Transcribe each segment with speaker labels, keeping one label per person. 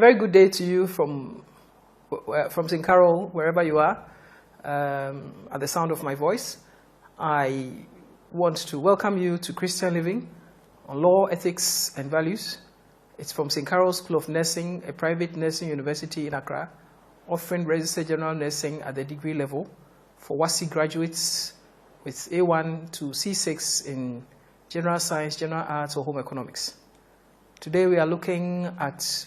Speaker 1: very good day to you from St. Carol, wherever you are, at the sound of my voice. I want to welcome you to Christian Living on Law, Ethics and Values. It's from St. Carol School of Nursing, a private nursing university in Accra, offering registered general nursing at the degree level for WASI graduates with A1 to C6 in general science, general arts, or home economics. Today we are looking at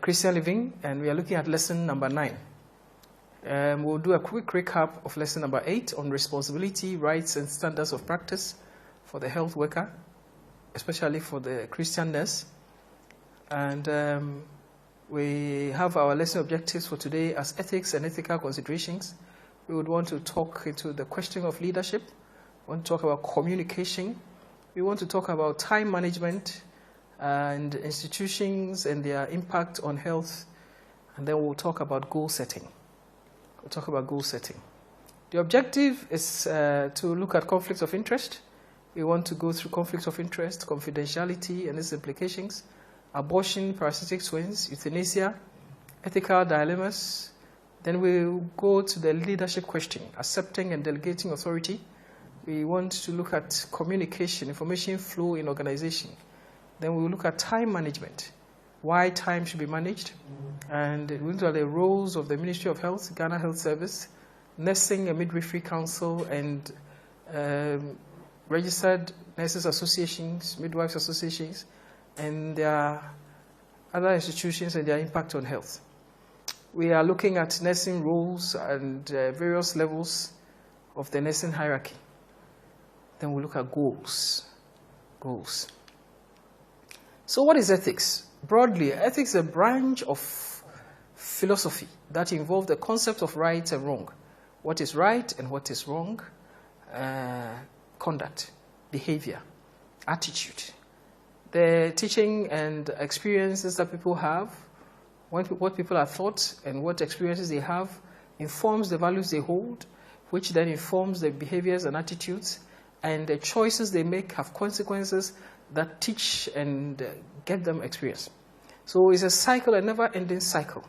Speaker 1: Christian Living, and we are looking at lesson number 9. We'll do a quick recap of lesson number 8 on responsibility, rights, and standards of practice for the health worker, especially for the Christian nurse. And we have our lesson objectives for today as ethics and ethical considerations. We would want to talk into the question of leadership. We want to talk about communication. We want to talk about time management and institutions and their impact on health. And then we'll talk about goal setting. We'll talk about goal setting. The objective is to look at conflicts of interest. We want to go through conflicts of interest, confidentiality and its implications, abortion, parasitic twins, euthanasia, ethical dilemmas. Then we'll go to the leadership question, accepting and delegating authority. We want to look at communication, information flow in organization. Then we'll look at time management, why time should be managed. And we'll look at the roles of the Ministry of Health, Ghana Health Service, Nursing and Midwifery Council, and registered nurses associations, midwives associations, and their other institutions and their impact on health. We are looking at nursing roles and various levels of the nursing hierarchy. Then we'll look at goals. Goals. So what is ethics? Broadly, ethics is a branch of philosophy that involves the concept of right and wrong. What is right and what is wrong? Conduct, behavior, attitude. The teaching and experiences that people have, what people are taught and what experiences they have informs the values they hold, which then informs the behaviors and attitudes, and the choices they make have consequences that teach and get them experience. So it's a cycle, a never-ending cycle.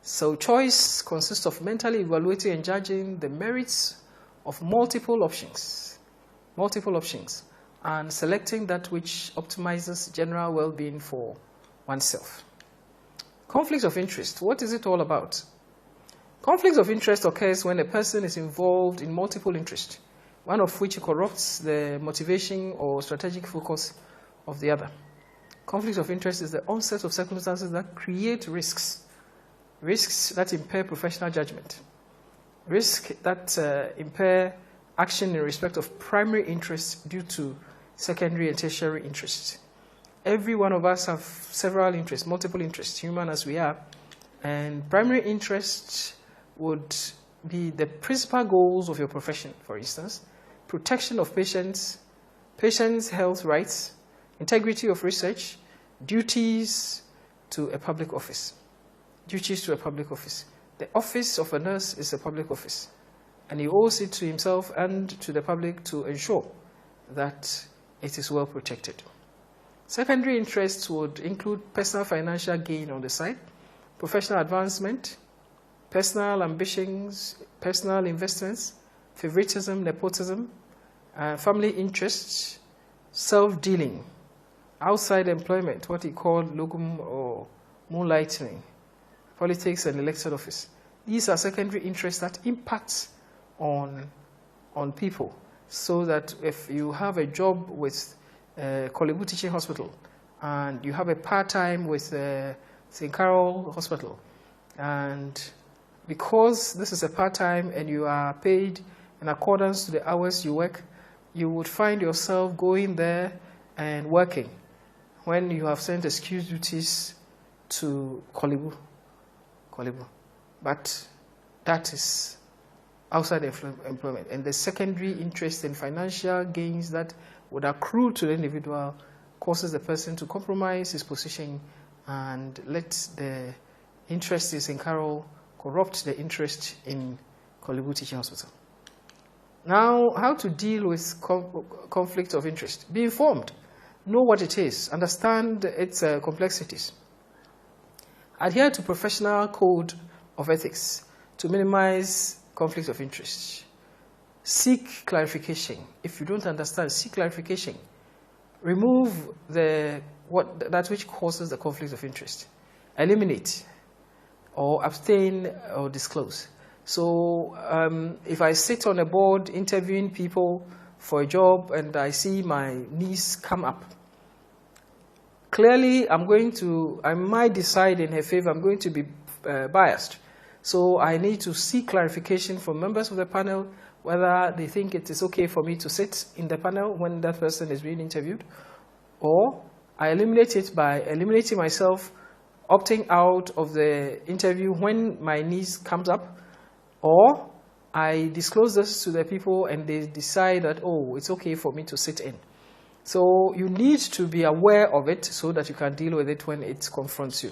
Speaker 1: So choice consists of mentally evaluating and judging the merits of multiple options, and selecting that which optimizes general well-being for oneself. Conflicts of interest, what is it all about? Conflicts of interest occurs when a person is involved in multiple interests, one of which corrupts the motivation or strategic focus of the other. Conflicts of interest is the onset of circumstances that create risks that impair professional judgment, risks that impair action in respect of primary interests due to secondary and tertiary interests. Every one of us have several interests, multiple interests, human as we are, and primary interests would be the principal goals of your profession, for instance, protection of patients' health rights, integrity of research, duties to a public office. Duties to a public office. The office of a nurse is a public office, and he owes it to himself and to the public to ensure that it is well protected. Secondary interests would include personal financial gain on the side, professional advancement, personal ambitions, personal investments, favoritism, nepotism, family interests, self-dealing, outside employment, what he called locum or moonlighting, politics and elected office. These are secondary interests that impact on people, so that if you have a job with CLEV Teaching Hospital and you have a part-time with St. Carol Hospital, and because this is a part-time and you are paid in accordance to the hours you work, you would find yourself going there and working when you have sent excuse duties to CLEV. But that is outside employment. And the secondary interest in financial gains that would accrue to the individual causes the person to compromise his position and let the interest in St. Carol corrupt the interest in CLEV Teaching Hospital. Now, how to deal with conflict of interest? Be informed. Know what it is. Understand its complexities. Adhere to professional code of ethics to minimize conflicts of interest. Seek clarification. If you don't understand, seek clarification. Remove that which causes the conflict of interest. Eliminate or abstain or disclose. So if I sit on a board interviewing people for a job and I see my niece come up, clearly I might decide in her favor, I'm going to be biased. So I need to seek clarification from members of the panel whether they think it is okay for me to sit in the panel when that person is being interviewed, or I eliminate it by eliminating myself, opting out of the interview when my niece comes up, or I disclose this to the people and they decide that, oh, it's okay for me to sit in. So you need to be aware of it so that you can deal with it when it confronts you.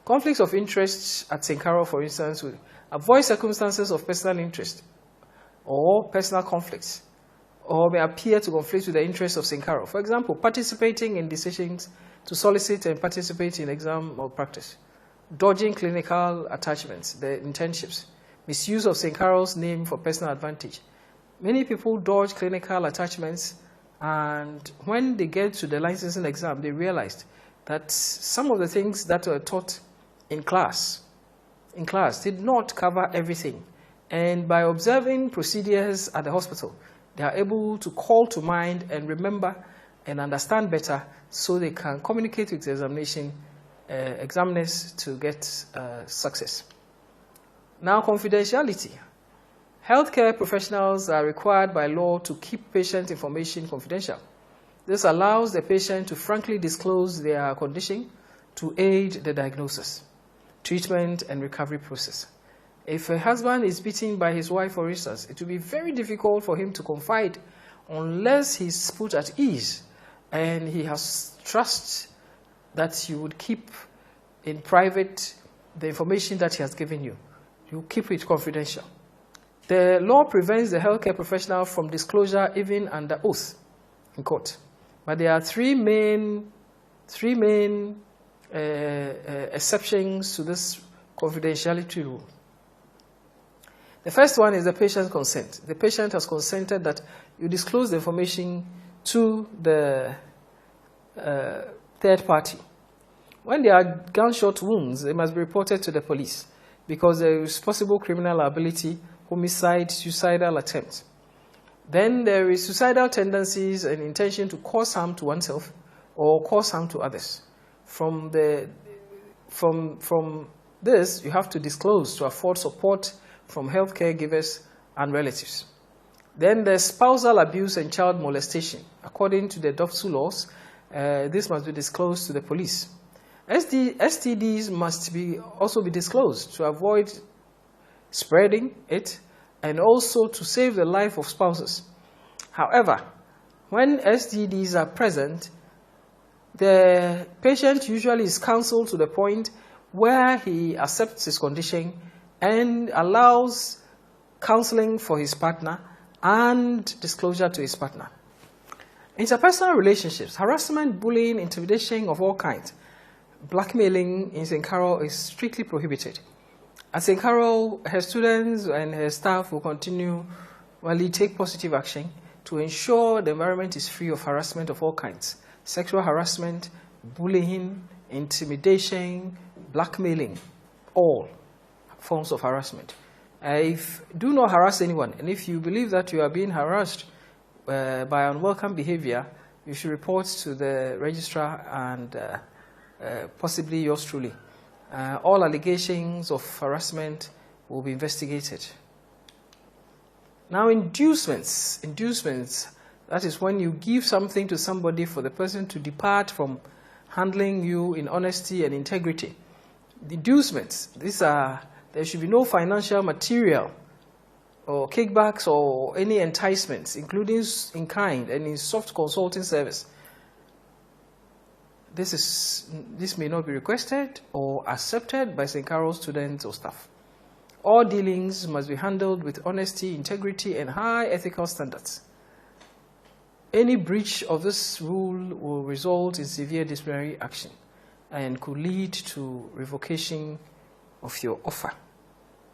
Speaker 1: Conflicts of interest at St. Carol, for instance, will avoid circumstances of personal interest or personal conflicts, or may appear to conflict with the interests of St. Carol. For example, participating in decisions to solicit and participate in exam or practice, dodging clinical attachments, the internships, misuse of St. Carol's name for personal advantage. Many people dodge clinical attachments, and when they get to the licensing exam, they realized that some of the things that were taught in class did not cover everything. And by observing procedures at the hospital, they are able to call to mind and remember and understand better so they can communicate with the examiners to get success. Now, confidentiality. Healthcare professionals are required by law to keep patient information confidential. This allows the patient to frankly disclose their condition to aid the diagnosis, treatment, and recovery process. If a husband is beaten by his wife, for instance, it will be very difficult for him to confide unless he's put at ease and he has trust that you would keep in private the information that he has given you. You keep it confidential. The law prevents the healthcare professional from disclosure even under oath in court. But there are three main exceptions to this confidentiality rule. The first one is the patient's consent. The patient has consented that you disclose the information to the third party. When there are gunshot wounds, they must be reported to the police because there is possible criminal liability, homicide, suicidal attempt. Then there is suicidal tendencies and intention to cause harm to oneself or cause harm to others. From this, you have to disclose to afford support from healthcare givers and relatives. Then there's spousal abuse and child molestation. According to the DOFSU laws, this must be disclosed to the police. STDs must also be disclosed to avoid spreading it and also to save the life of spouses. However, when STDs are present, the patient usually is counseled to the point where he accepts his condition and allows counseling for his partner and disclosure to his partner. Interpersonal relationships, harassment, bullying, intimidation of all kinds, blackmailing in St. Carol is strictly prohibited. At St. Carol, her students and her staff will continually take positive action to ensure the environment is free of harassment of all kinds, sexual harassment, bullying, intimidation, blackmailing, all forms of harassment. Do not harass anyone, and if you believe that you are being harassed by unwelcome behavior, you should report to the registrar and possibly yours truly. All allegations of harassment will be investigated. Now, inducements, that is when you give something to somebody for the person to depart from handling you in honesty and integrity. The inducements, there should be no financial, material, or kickbacks or any enticements, including in kind and in soft consulting service. This may not be requested or accepted by St. Carol students or staff. All dealings must be handled with honesty, integrity, and high ethical standards. Any breach of this rule will result in severe disciplinary action. and could lead to revocation of your offer.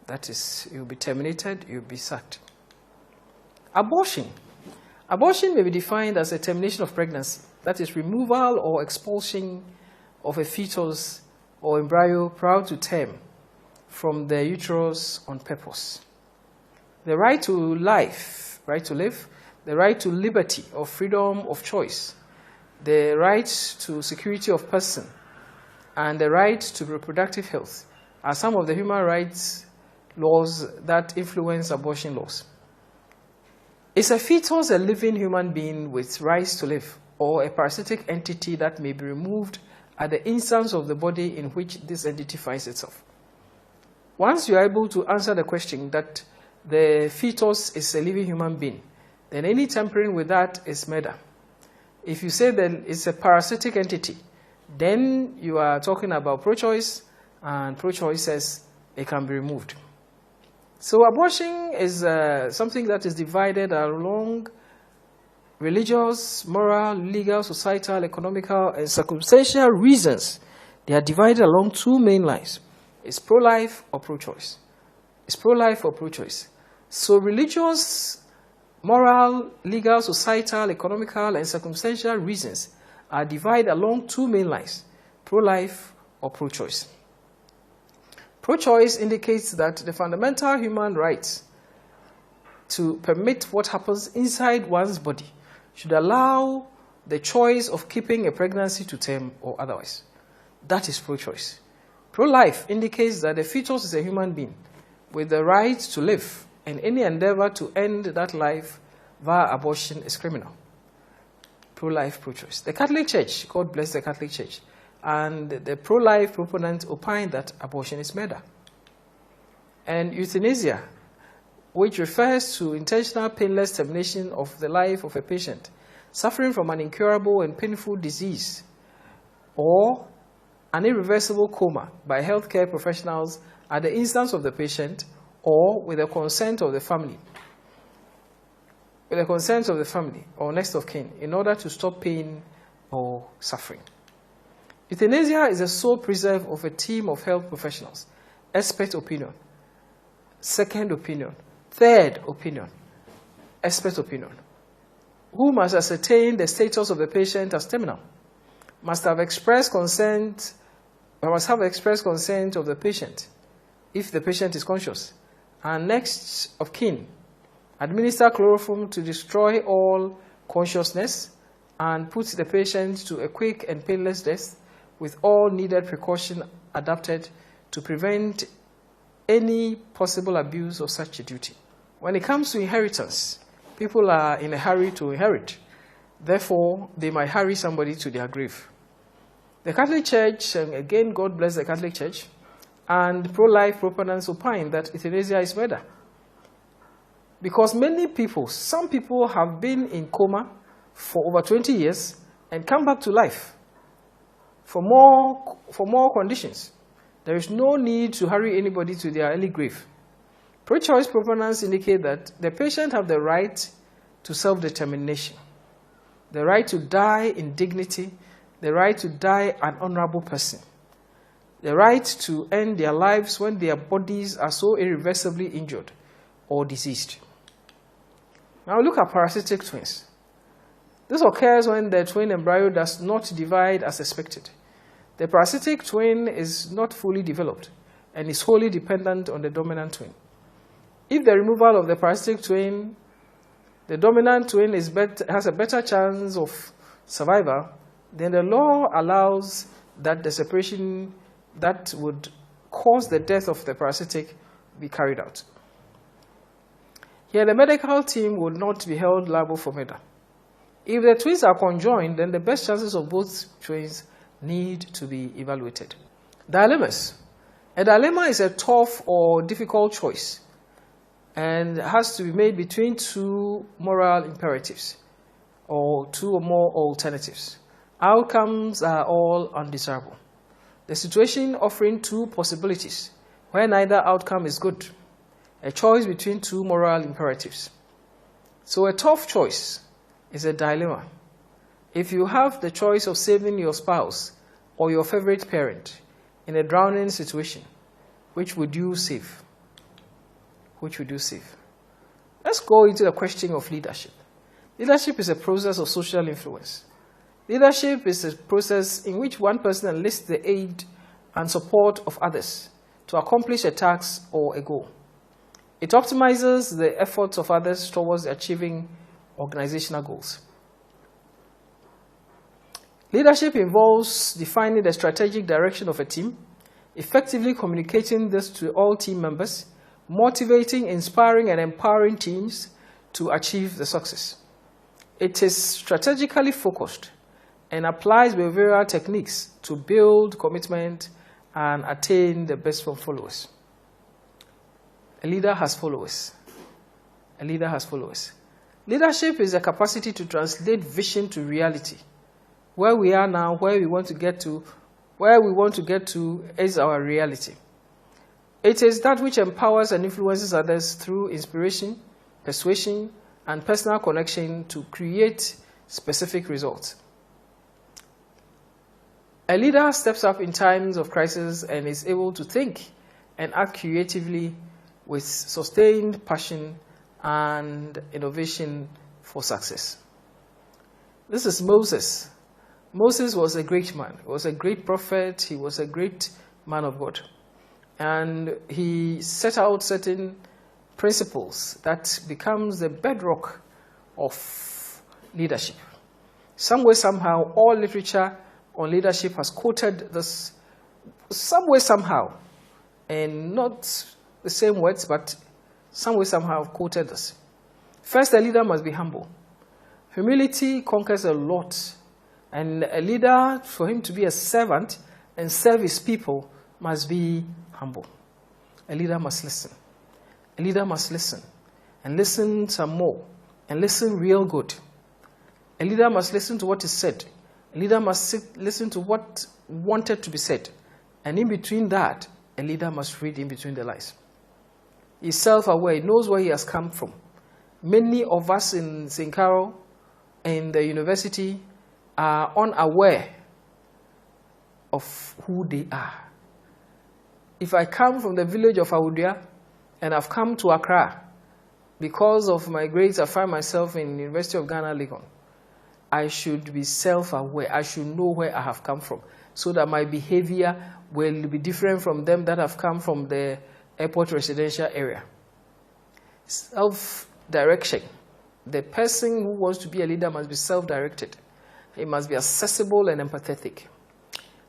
Speaker 1: That is, you'll be terminated, you'll be sacked. Abortion. Abortion may be defined as a termination of pregnancy, that is, removal or expulsion of a fetus or embryo prior to term from the uterus on purpose. The right to life, right to live, the right to liberty or freedom of choice, the right to security of person, and the right to reproductive health are some of the human rights laws that influence abortion laws. Is a fetus a living human being with rights to live, or a parasitic entity that may be removed at the instance of the body in which this entity finds itself? Once you are able to answer the question that the fetus is a living human being, then any tampering with that is murder. If you say that it's a parasitic entity, then you are talking about pro-choice, and pro-choice says it can be removed. So abortion is something that is divided along religious, moral, legal, societal, economical, and circumstantial reasons. They are divided along two main lines. It's pro-life or pro-choice. It's pro-life or pro-choice. So religious, moral, legal, societal, economical, and circumstantial reasons are divided along two main lines, pro-life or pro-choice. Pro-choice indicates that the fundamental human right to permit what happens inside one's body should allow the choice of keeping a pregnancy to term or otherwise. That is pro-choice. Pro-life indicates that the fetus is a human being with the right to live, and any endeavor to end that life via abortion is criminal. Pro-life, pro-choice. The Catholic Church, God bless the Catholic Church, and the pro-life proponents opine that abortion is murder. And euthanasia, which refers to intentional painless termination of the life of a patient suffering from an incurable and painful disease or an irreversible coma by healthcare professionals at the instance of the patient or with the consent of the family. With the consent of the family or next of kin in order to stop pain or suffering. Euthanasia is the sole preserve of a team of health professionals, expert opinion, second opinion, third opinion, expert opinion, who must ascertain the status of the patient as terminal, must have express consent of the patient if the patient is conscious, and next of kin, administer chloroform to destroy all consciousness and put the patient to a quick and painless death with all needed precaution adapted to prevent any possible abuse of such a duty. When it comes to inheritance, people are in a hurry to inherit. Therefore, they might hurry somebody to their grave. The Catholic Church, and again, God bless the Catholic Church, and pro-life proponents opine that euthanasia is murder. Because many people, some people have been in coma for over 20 years and come back to life for more conditions. There is no need to hurry anybody to their early grave. Pro-choice proponents indicate that the patient have the right to self-determination, the right to die in dignity, the right to die an honorable person, the right to end their lives when their bodies are so irreversibly injured or diseased. Now look at parasitic twins. This occurs when the twin embryo does not divide as expected. The parasitic twin is not fully developed and is wholly dependent on the dominant twin. If the removal of the parasitic twin, the dominant twin has a better chance of survival, then the law allows that the separation that would cause the death of the parasitic be carried out. Here, the medical team would not be held liable for murder. If the twins are conjoined, then the best chances of both twins need to be evaluated. Dilemmas. A dilemma is a tough or difficult choice and has to be made between two moral imperatives or two or more alternatives. Outcomes are all undesirable. The situation offering two possibilities where neither outcome is good. A choice between two moral imperatives. So a tough choice is a dilemma. If you have the choice of saving your spouse or your favorite parent in a drowning situation, which would you save? Which would you save? Let's go into the question of leadership. Leadership is a process of social influence. Leadership is a process in which one person enlists the aid and support of others to accomplish a task or a goal. It optimizes the efforts of others towards achieving organizational goals. Leadership involves defining the strategic direction of a team, effectively communicating this to all team members, motivating, inspiring, and empowering teams to achieve the success. It is strategically focused and applies behavioral techniques to build commitment and attain the best from followers. A leader has followers. A leader has followers. Leadership is a capacity to translate vision to reality. Where we are now, where we want to get to is our reality. It is that which empowers and influences others through inspiration, persuasion, and personal connection to create specific results. A leader steps up in times of crisis and is able to think and act creatively with sustained passion and innovation for success. This is Moses. Moses was a great man. He was a great prophet. He was a great man of God. And he set out certain principles that becomes the bedrock of leadership. Some way, somehow, all literature on leadership has quoted this, some way, somehow, and not the same words, but some way, somehow, quoted this. First, a leader must be humble. Humility conquers a lot. And a leader, for him to be a servant and serve his people, must be humble. A leader must listen. A leader must listen. And listen some more. And listen real good. A leader must listen to what is said. A leader must listen to what wanted to be said. And in between that, a leader must read in between the lines. He's self-aware. He knows where he has come from. Many of us in St. Carol and the university are unaware of who they are. If I come from the village of Awudia and I've come to Accra because of my grades, I find myself in the University of Ghana, Legon, I should be self-aware. I should know where I have come from so that my behavior will be different from them that have come from the airport residential area. Self-direction. The person who wants to be a leader must be self-directed. He must be accessible and empathetic.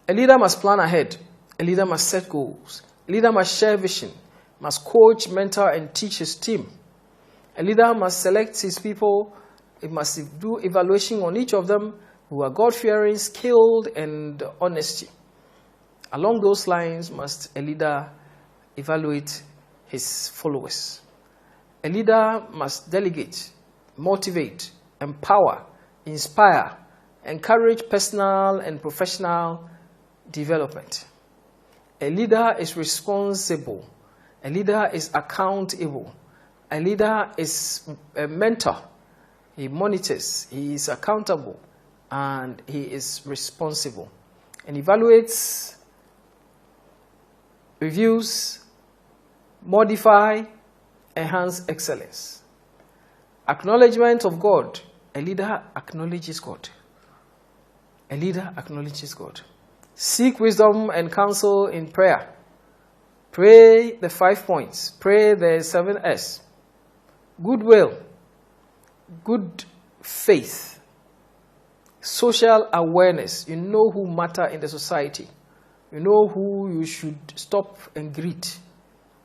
Speaker 1: A leader must plan ahead. A leader must set goals. A leader must share vision, must coach, mentor, and teach his team. A leader must select his people. He must do evaluation on each of them who are God-fearing, skilled, and honesty. Along those lines must a leader evaluate his followers. A leader must delegate, motivate, empower, inspire, encourage personal and professional development. A leader is responsible. A leader is accountable. A leader is a mentor. He monitors, he is accountable, and he is responsible. And evaluates, reviews, modify, enhance excellence. Acknowledgement of God. A leader acknowledges God. A leader acknowledges God. Seek wisdom and counsel in prayer. Pray the 5 points. Pray the 7 S. Goodwill. Good faith. Social awareness. You know who matter in the society. You know who you should stop and greet.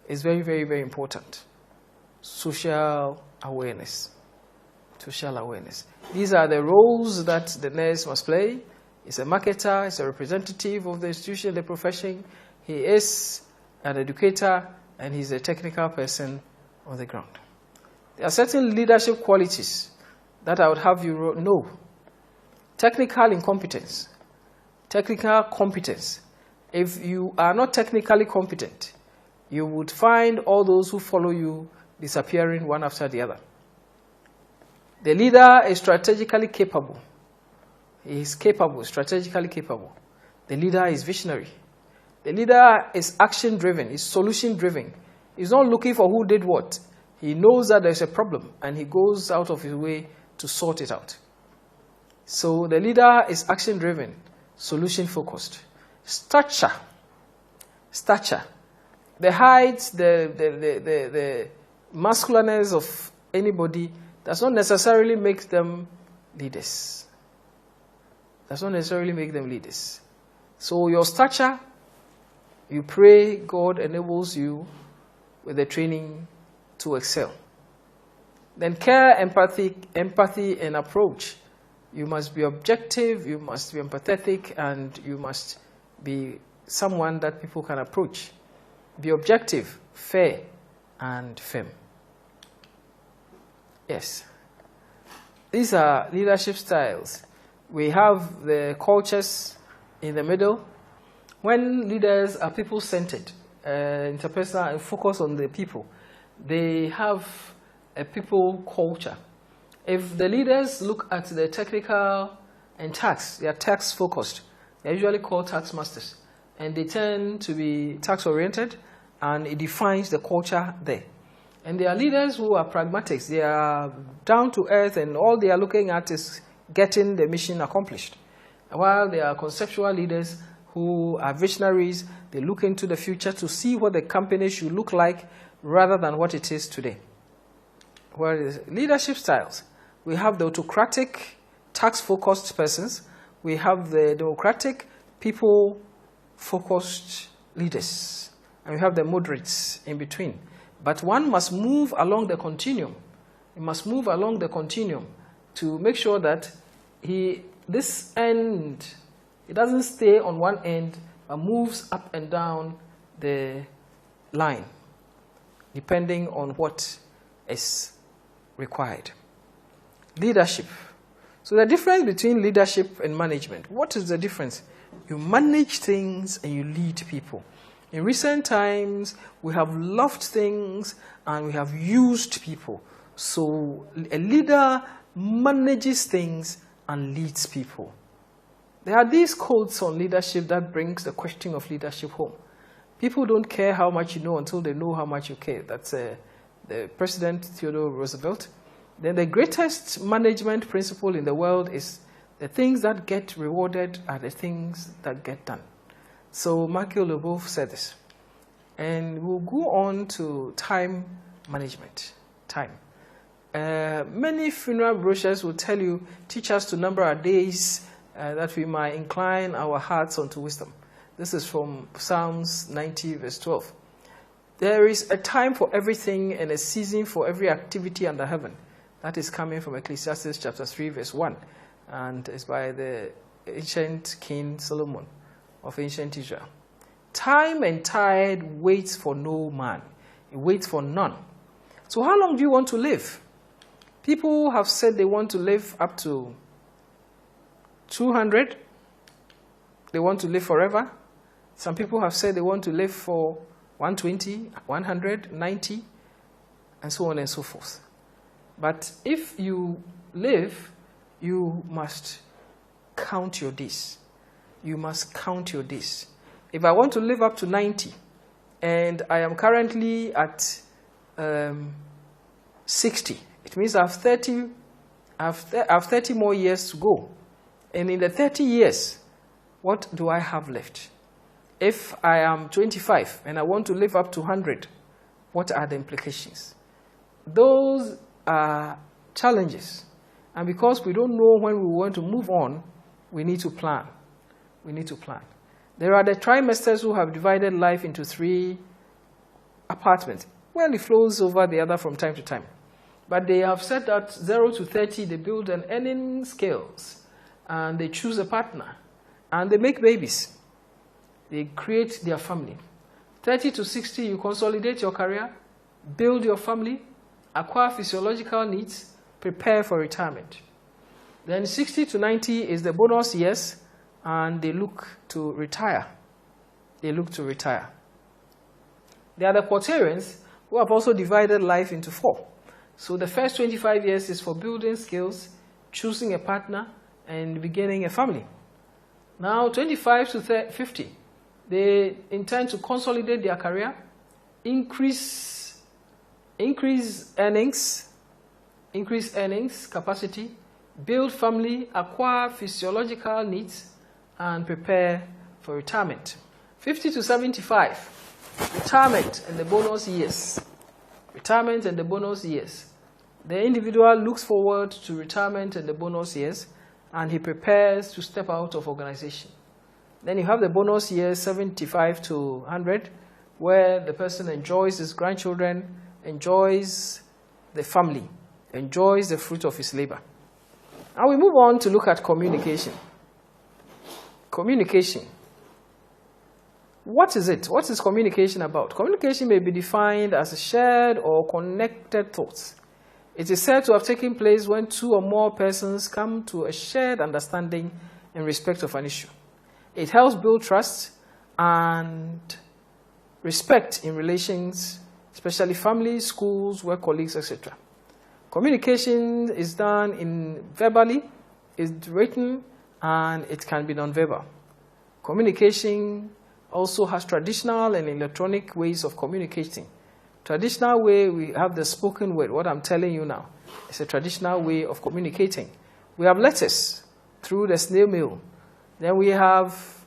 Speaker 1: It's very, very, very important. Social awareness. Social awareness. These are the roles that the nurse must play. He's a marketer, he's a representative of the institution, the profession. He is an educator, and he's a technical person on the ground. There are certain leadership qualities that I would have you know. Technical incompetence. Technical competence. If you are not technically competent, you would find all those who follow you disappearing one after the other. The leader is strategically capable. He is capable, strategically capable. The leader is visionary. The leader is action-driven, is solution-driven. He's not looking for who did what. He knows that there's a problem, and he goes out of his way to sort it out. So the leader is action-driven, solution-focused. Stature. The height, the masculineness of anybody does not necessarily make them leaders. Does not necessarily make them leaders. So your stature, you pray God enables you with the training to excel. Then care, empathy, and approach. You must be objective, you must be empathetic, and you must be someone that people can approach. Be objective, fair, and firm. Yes. These are leadership styles. We have the cultures in the middle. When leaders are people-centered, interpersonal, and focus on the people, they have a people culture. If the leaders look at the technical and tax, they are tax-focused. They're usually called tax masters. And they tend to be tax-oriented, and it defines the culture there. And there are leaders who are pragmatics. They are down to earth, and all they are looking at is getting the mission accomplished. While there are conceptual leaders who are visionaries, they look into the future to see what the company should look like rather than what it is today. Whereas leadership styles, we have the autocratic, tax-focused persons. We have the democratic, people-focused leaders. And we have the moderates in between. But one must move along the continuum. He must move along the continuum to make sure that this end, it doesn't stay on one end, but moves up and down the line, depending on what is required. Leadership. So the difference between leadership and management. What is the difference? You manage things and you lead people. In recent times, we have loved things and we have used people. So a leader manages things and leads people. There are these codes on leadership that brings the question of leadership home. People don't care how much you know until they know how much you care. That's the President Theodore Roosevelt. Then the greatest management principle in the world is the things that get rewarded are the things that get done. So Michael LeBeouf said this. And we'll go on to time management. Time. Many funeral brochures will tell you, teach us to number our days that we might incline our hearts unto wisdom. This is from Psalms 90, verse 12. There is a time for everything and a season for every activity under heaven. That is coming from Ecclesiastes chapter 3, verse 1. And it's by the ancient King Solomon of ancient Israel. Time and tide waits for no man. It waits for none. So how long do you want to live? People have said they want to live up to 200. They want to live forever. Some people have said they want to live for 120, 100, 90, and so on and so forth. But if you live, you must count your days. You must count your days. If I want to live up to 90, and I am currently at 60, it means I have 30 more years to go. And in the 30 years, what do I have left? If I am 25 and I want to live up to 100, what are the implications? Those are challenges. And because we don't know when we want to move on, we need to plan. We need to plan. There are the trimesters who have divided life into 3 apartments. Well, it flows over the other from time to time. But they have said that 0 to 30, they build an earning scales, and they choose a partner, and they make babies. They create their family. 30 to 60, you consolidate your career, build your family, acquire physiological needs, prepare for retirement. Then 60 to 90 is the bonus years, and they look to retire. They look to retire. There are the quaternions who have also divided life into 4. So the first 25 years is for building skills, choosing a partner, and beginning a family. Now, 25 to 50, they intend to consolidate their career, increase earnings capacity, build family, acquire physiological needs, and prepare for retirement. 50 to 75, retirement and the bonus years. Retirement and the bonus years. The individual looks forward to retirement and the bonus years, and he prepares to step out of organization. Then you have the bonus years, 75 to 100, where the person enjoys his grandchildren, enjoys the family, enjoys the fruit of his labor. Now we move on to look at communication. Communication. What is it? What is communication about? Communication may be defined as a shared or connected thoughts. It is said to have taken place when two or more persons come to a shared understanding in respect of an issue. It helps build trust and respect in relations, especially families, schools, work colleagues, etc. Communication is done verbally, it's written, and it can be non-verbal. Communication also has traditional and electronic ways of communicating. Traditional way, we have the spoken word. What I'm telling you now is a traditional way of communicating. We have letters through the snail mail. Then we have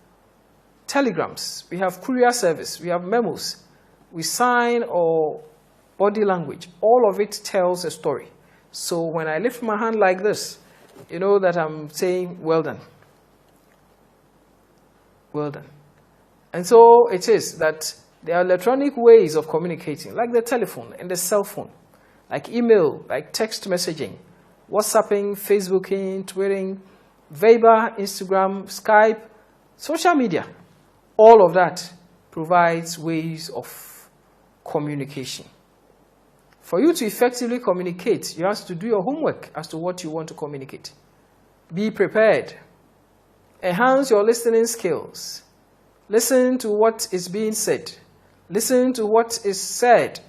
Speaker 1: telegrams. We have courier service. We have memos. We sign or body language. All of it tells a story. So when I lift my hand like this, you know that I'm saying, well done. Well done. And so it is that there are electronic ways of communicating, like the telephone and the cell phone, like email, like text messaging, WhatsApping, Facebooking, Twittering, Viber, Instagram, Skype, social media. All of that provides ways of communication. For you to effectively communicate, you have to do your homework as to what you want to communicate. Be prepared. Enhance your listening skills. Listen to what is being said. Listen to what is said.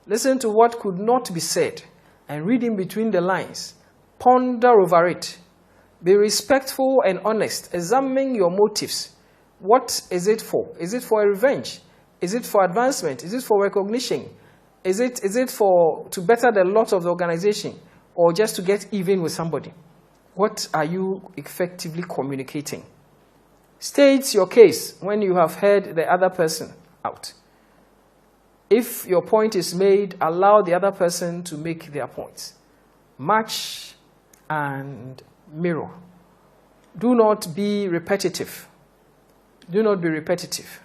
Speaker 1: Listen to what could not be said. And read in between the lines. Ponder over it. Be respectful and honest. Examine your motives. What is it for? Is it for a revenge? Is it for advancement? Is it for recognition? Is it to better the lot of the organization? Or just to get even with somebody? What are you effectively communicating? State your case when you have heard the other person out. If your point is made, allow the other person to make their points. Match and mirror. Do not be repetitive. Do not be repetitive.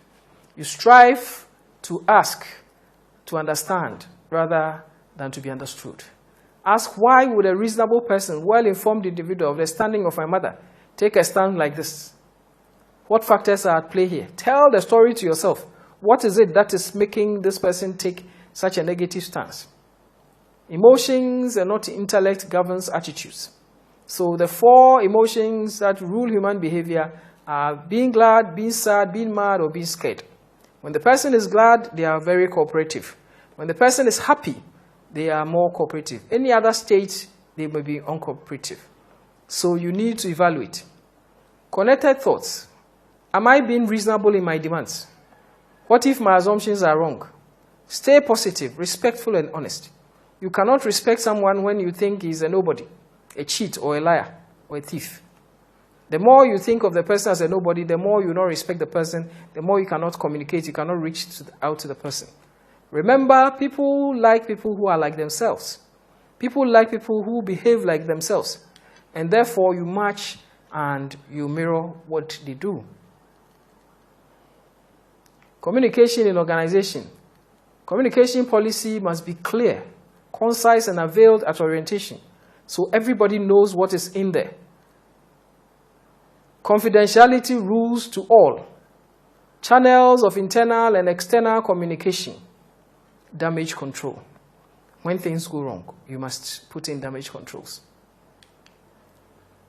Speaker 1: You strive to ask, to understand, rather than to be understood. Ask, why would a reasonable person, well-informed individual of the standing of my mother, take a stand like this? What factors are at play here? Tell the story to yourself. What is it that is making this person take such a negative stance? Emotions and not intellect governs attitudes. So the four emotions that rule human behavior are being glad, being sad, being mad, or being scared. When the person is glad, they are very cooperative. When the person is happy, they are more cooperative. Any other state, they may be uncooperative. So you need to evaluate. Connected thoughts. Am I being reasonable in my demands? What if my assumptions are wrong? Stay positive, respectful, and honest. You cannot respect someone when you think he's a nobody, a cheat, or a liar, or a thief. The more you think of the person as a nobody, the more you don't respect the person, the more you cannot communicate, you cannot reach out to the person. Remember, people like people who are like themselves. People like people who behave like themselves. And therefore, you match and you mirror what they do. Communication in organization. Communication policy must be clear, concise, and availed at orientation, so everybody knows what is in there. Confidentiality rules to all. Channels of internal and external communication. Damage control. When things go wrong, you must put in damage controls.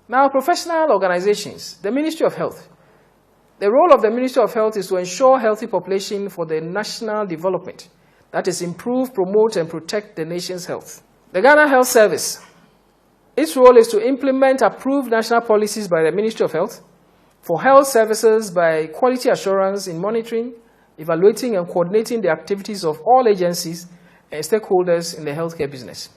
Speaker 1: Now, professional organizations, the Ministry of Health. The role of the Ministry of Health is to ensure healthy population for the national development. That is, improve, promote, and protect the nation's health. The Ghana Health Service. Its role is to implement approved national policies by the Ministry of Health, For health services, by quality assurance in monitoring, evaluating and coordinating the activities of all agencies and stakeholders in the healthcare business.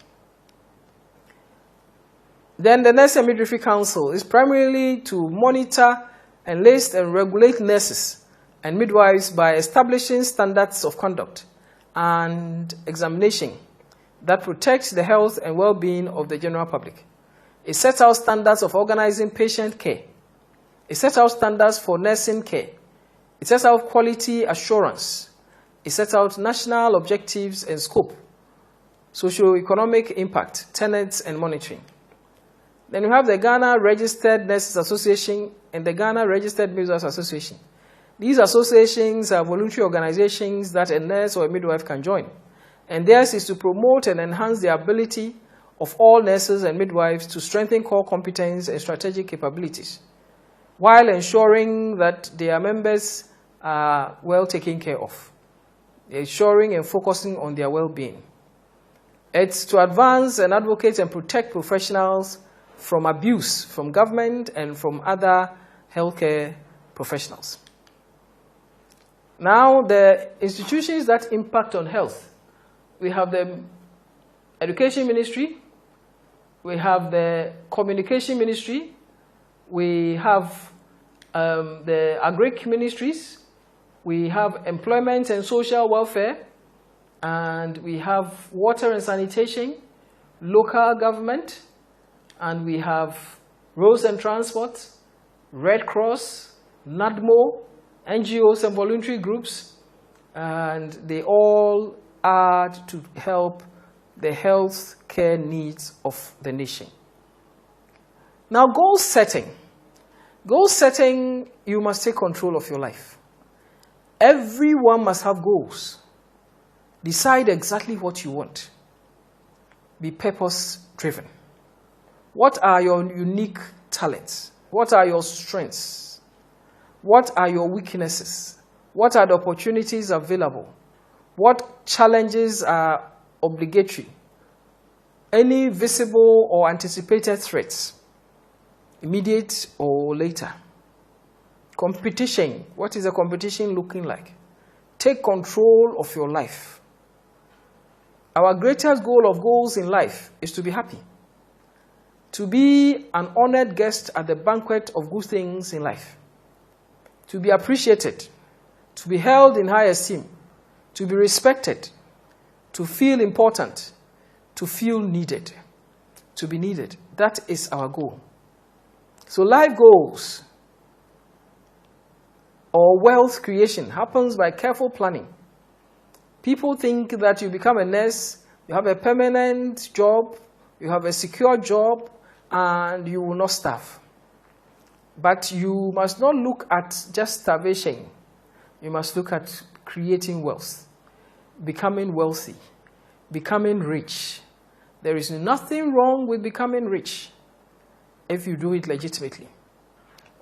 Speaker 1: Then the Nurse and Midwifery Council is primarily to monitor, enlist and regulate nurses and midwives by establishing standards of conduct and examination that protect the health and well-being of the general public. It sets out standards of organizing patient care. It sets out standards for nursing care. It sets out quality assurance. It sets out national objectives and scope, socio-economic impact, tenets, and monitoring. Then we have the Ghana Registered Nurses Association and the Ghana Registered Midwives Association. These associations are voluntary organizations that a nurse or a midwife can join. And theirs is to promote and enhance the ability of all nurses and midwives to strengthen core competence and strategic capabilities, while ensuring that their members are well taken care of, ensuring and focusing on their well-being. It's to advance and advocate and protect professionals from abuse from government and from other healthcare professionals. Now, the institutions that impact on health. We have the Education Ministry, we have the Communication Ministry, we have the Agric Ministries, we have Employment and Social Welfare, and we have Water and Sanitation, Local Government, and we have Roads and Transport, Red Cross, NADMO, NGOs and voluntary groups, and they all add to help the health care needs of the nation. Now, goal setting. Goal setting, you must take control of your life. Everyone must have goals. Decide exactly what you want. Be purpose-driven. What are your unique talents? What are your strengths? What are your weaknesses? What are the opportunities available? What challenges are obligatory? Any visible or anticipated threats, immediate or later? Competition. What is the competition looking like? Take control of your life. Our greatest goal of goals in life is to be happy. To be an honored guest at the banquet of good things in life. To be appreciated. To be held in high esteem. To be respected. To feel important. To feel needed. To be needed. That is our goal. So life goals or wealth creation happens by careful planning. People think that you become a nurse, you have a permanent job, you have a secure job, and you will not starve. But you must not look at just starvation. You must look at creating wealth, becoming wealthy, becoming rich. There is nothing wrong with becoming rich if you do it legitimately.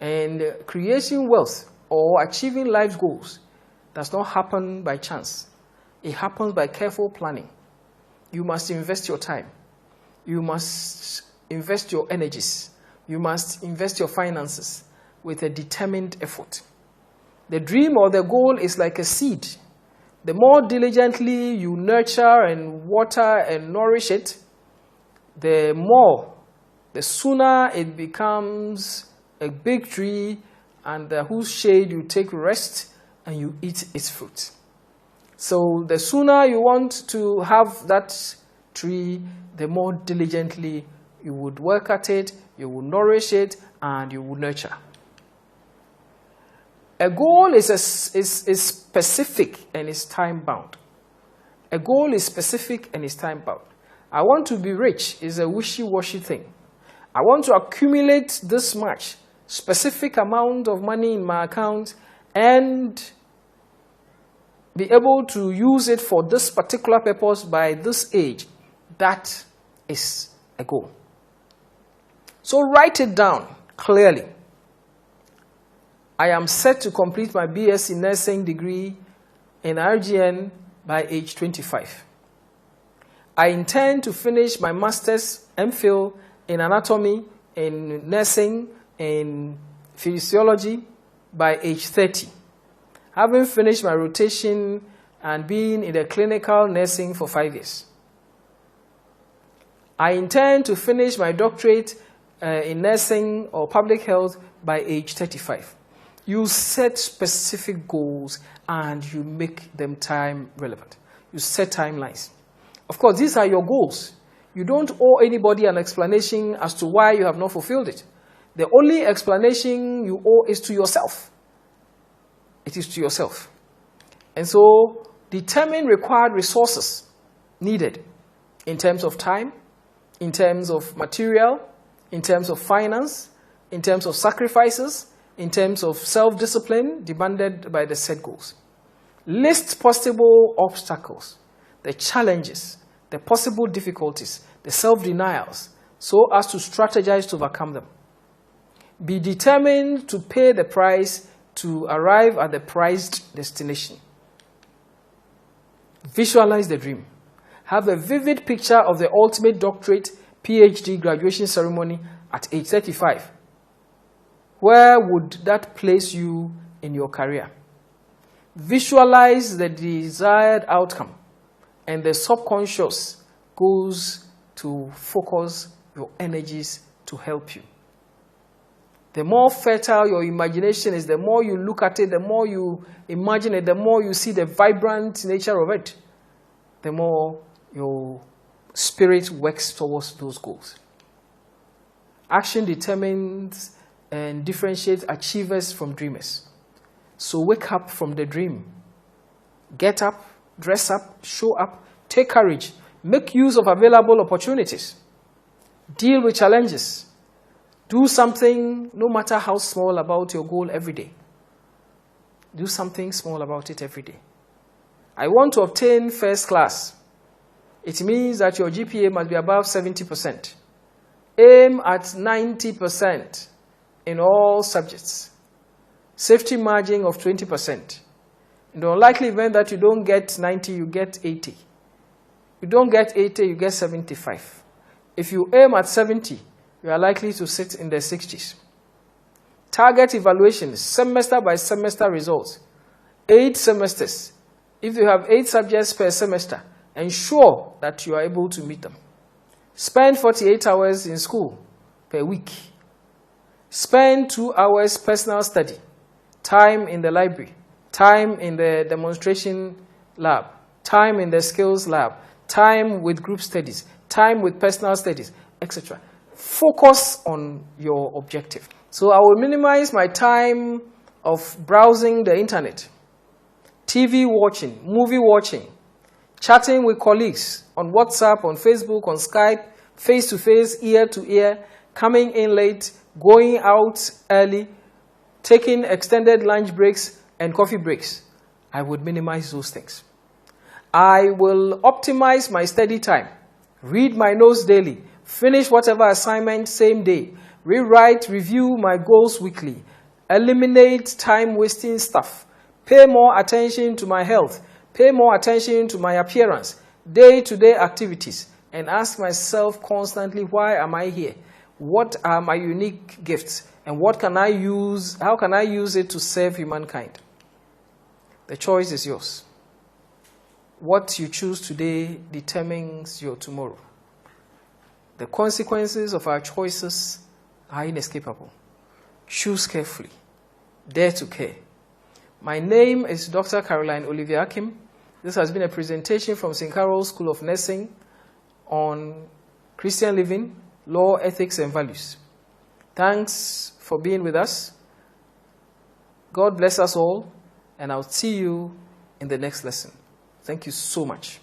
Speaker 1: And creating wealth or achieving life's goals does not happen by chance. It happens by careful planning. You must invest your time. You must invest your energies. You must invest your finances with a determined effort. The dream or the goal is like a seed. The more diligently you nurture and water and nourish it, the sooner it becomes a big tree and whose shade you take rest and you eat its fruit. So the sooner you want to have that tree, the more diligently you would work at it, you will nourish it, and you will nurture. A goal is specific and is time-bound. A goal is specific and is time-bound. I want to be rich is a wishy-washy thing. I want to accumulate this much, specific amount of money in my account, and be able to use it for this particular purpose by this age. That is a goal. So write it down clearly. I am set to complete my BSc nursing degree in RGN by age 25. I intend to finish my master's MPhil in anatomy, in nursing, in physiology by age 30, having finished my rotation and been in the clinical nursing for 5 years. I intend to finish my doctorate in nursing or public health by age 35. You set specific goals and you make them time relevant. You set timelines. Of course, these are your goals. You don't owe anybody an explanation as to why you have not fulfilled it. The only explanation you owe is to yourself. It is to yourself. And so, determine required resources needed in terms of time, in terms of material, in terms of finance, in terms of sacrifices, in terms of self-discipline demanded by the set goals. List possible obstacles, the challenges, the possible difficulties, the self-denials, so as to strategize to overcome them. Be determined to pay the price to arrive at the prized destination. Visualize the dream. Have a vivid picture of the ultimate doctorate, PhD graduation ceremony at age 35. Where would that place you in your career? Visualize the desired outcome, and the subconscious goes to focus your energies to help you. The more fertile your imagination is, the more you look at it, the more you imagine it, the more you see the vibrant nature of it, the more your spirit works towards those goals. Action determines and differentiates achievers from dreamers. So wake up from the dream. Get up, dress up, show up, take courage, make use of available opportunities, deal with challenges, do something, no matter how small, about your goal every day. Do something small about it every day. I want to obtain first class. It means that your GPA must be above 70%. Aim at 90% in all subjects. Safety margin of 20%. In the unlikely event that you don't get 90, you get 80. You don't get 80, you get 75. If you aim at 70, you are likely to sit in the 60s. Target evaluations, semester by semester results. 8 semesters. If you have 8 subjects per semester, ensure that you are able to meet them. Spend 48 hours in school per week. Spend 2 hours personal study. Time in the library. Time in the demonstration lab. Time in the skills lab. Time with group studies. Time with personal studies, etc. Focus on your objective. So I will minimize my time of browsing the internet, TV watching, movie watching, chatting with colleagues on WhatsApp, on Facebook, on Skype, face-to-face, ear-to-ear, coming in late, going out early, taking extended lunch breaks and coffee breaks. I would minimize those things. I will optimize my study time, read my notes daily, finish whatever assignment same day, rewrite, review my goals weekly, eliminate time-wasting stuff, pay more attention to my health, pay more attention to my appearance, day-to-day activities, and ask myself constantly, why am I here? What are my unique gifts? And what can I use? How can I use it to serve humankind? The choice is yours. What you choose today determines your tomorrow. The consequences of our choices are inescapable. Choose carefully. Dare to care. My name is Dr. Caroline Olivia Akim. This has been a presentation from St. Carol's School of Nursing on Christian living, law, ethics, and values. Thanks for being with us. God bless us all, and I'll see you in the next lesson. Thank you so much.